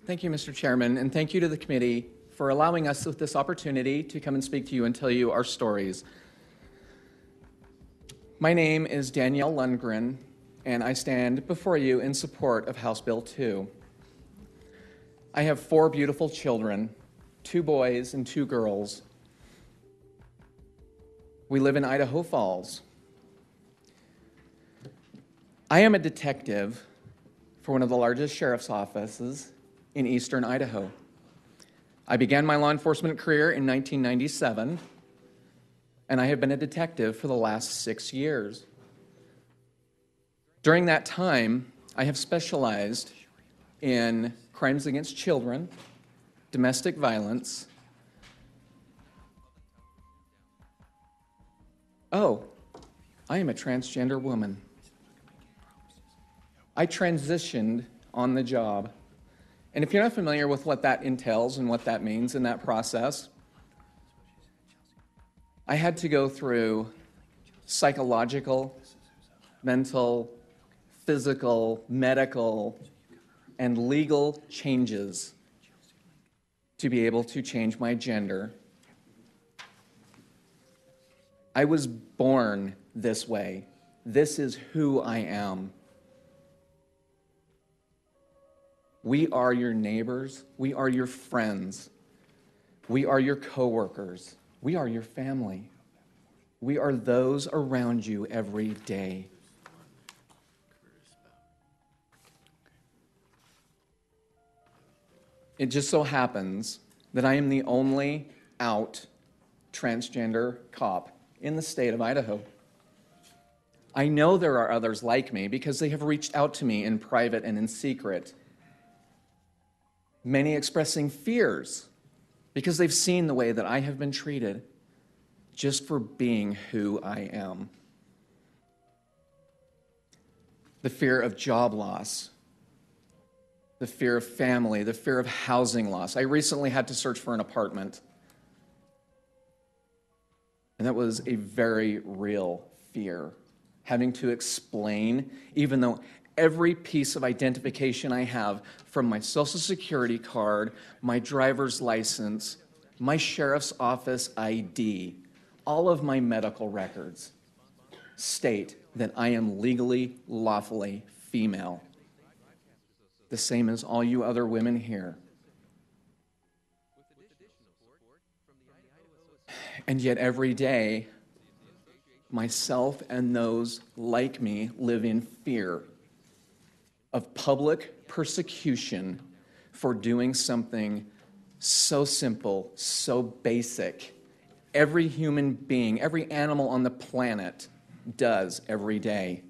Thank you, Mr. Chairman, and thank you to the committee for allowing us this opportunity to come and speak to you and tell you our stories. My name is Danielle Lundgren, and I stand before you in support of House Bill 2. I have 4 beautiful children, 2 boys and 2 girls. We live in Idaho Falls. I am a detective for one of the largest sheriff's offices in eastern Idaho. I began my law enforcement career in 1997, and I have been a detective for the last 6 years. During that time, I have specialized in crimes against children, domestic violence. Oh, I am a transgender woman. I transitioned on the job. And if you're not familiar with what that entails and what that means in that process, I had to go through psychological, mental, physical, medical, and legal changes to be able to change my gender. I was born this way. This is who I am. We are your neighbors. We are your friends. We are your coworkers. We are your family. We are those around you every day. It just so happens that I am the only out transgender cop in the state of Idaho. I know there are others like me because they have reached out to me in private and in secret. Many expressing fears because they've seen the way that I have been treated just for being who I am. The fear of job loss, the fear of family, the fear of housing loss. I recently had to search for an apartment, and that was a very real fear, having to explain, even though every piece of identification I have, from my Social Security card, my driver's license, my sheriff's office ID, all of my medical records state that I am legally, lawfully female, the same as all you other women here. And yet every day, myself and those like me live in fear of public persecution for doing something so simple, so basic. Every human being, every animal on the planet does every day.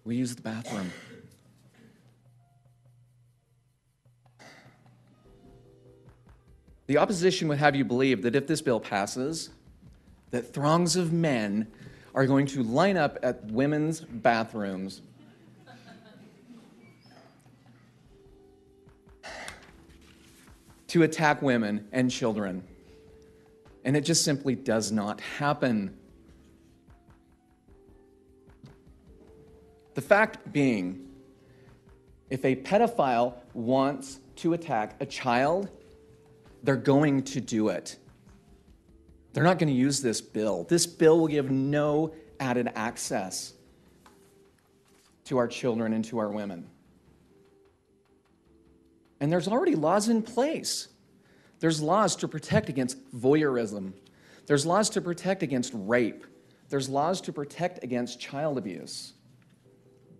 We use the bathroom. The opposition would have you believe that if this bill passes, that throngs of men are going to line up at women's bathrooms to attack women and children. And it just simply does not happen. The fact being, if a pedophile wants to attack a child, they're going to do it. They're not going to use this bill. This bill will give no added access to our children and to our women. And there's already laws in place. There's laws to protect against voyeurism. There's laws to protect against rape. There's laws to protect against child abuse.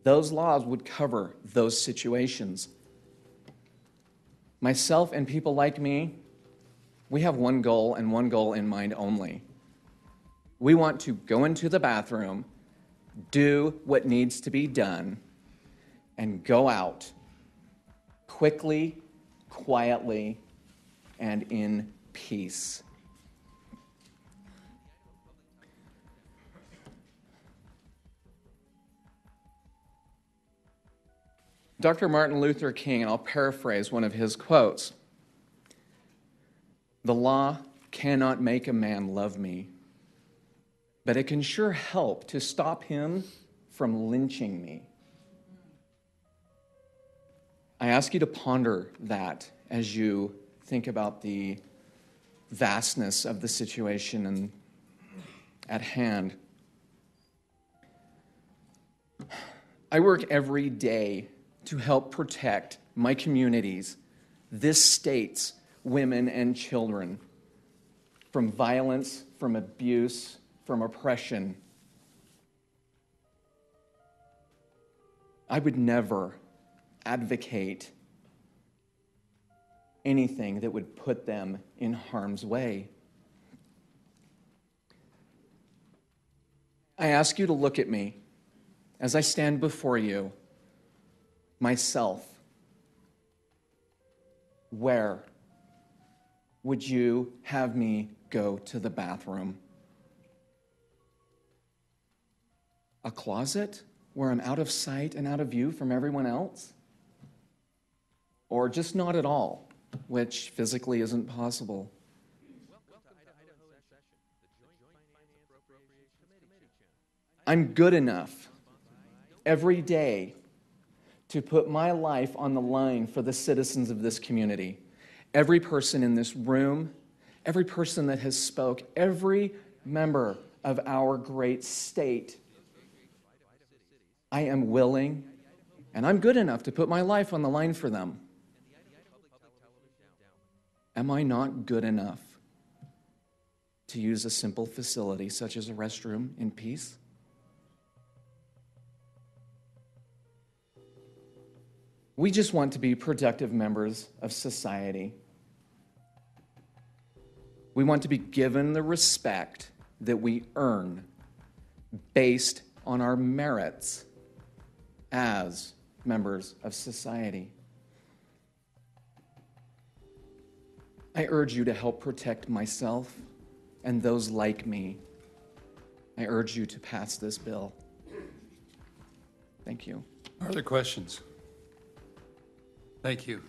Those laws would cover those situations. Myself and people like me, we have one goal and one goal in mind only. We want to go into the bathroom, do what needs to be done, and go out quickly, quietly, and in peace. Dr. Martin Luther King, and I'll paraphrase one of his quotes, "The law cannot make a man love me, but it can sure help to stop him from lynching me." I ask you to ponder that as you think about the vastness of the situation at hand. I work every day to help protect my communities, this state's women and children, from violence, from abuse, from oppression. I would never advocate anything that would put them in harm's way. I ask you to look at me as I stand before you, myself. Where would you have me go to the bathroom? A closet where I'm out of sight and out of view from everyone else? Or just not at all, which physically isn't possible? I'm good enough every day to put my life on the line for the citizens of this community. Every person in this room, every person that has spoke, every member of our great state. I am willing and I'm good enough to put my life on the line for them. Am I not good enough to use a simple facility such as a restroom in peace? We just want to be productive members of society. We want to be given the respect that we earn based on our merits as members of society. I urge you to help protect myself and those like me. I urge you to pass this bill. Thank you. Are there questions? Thank you.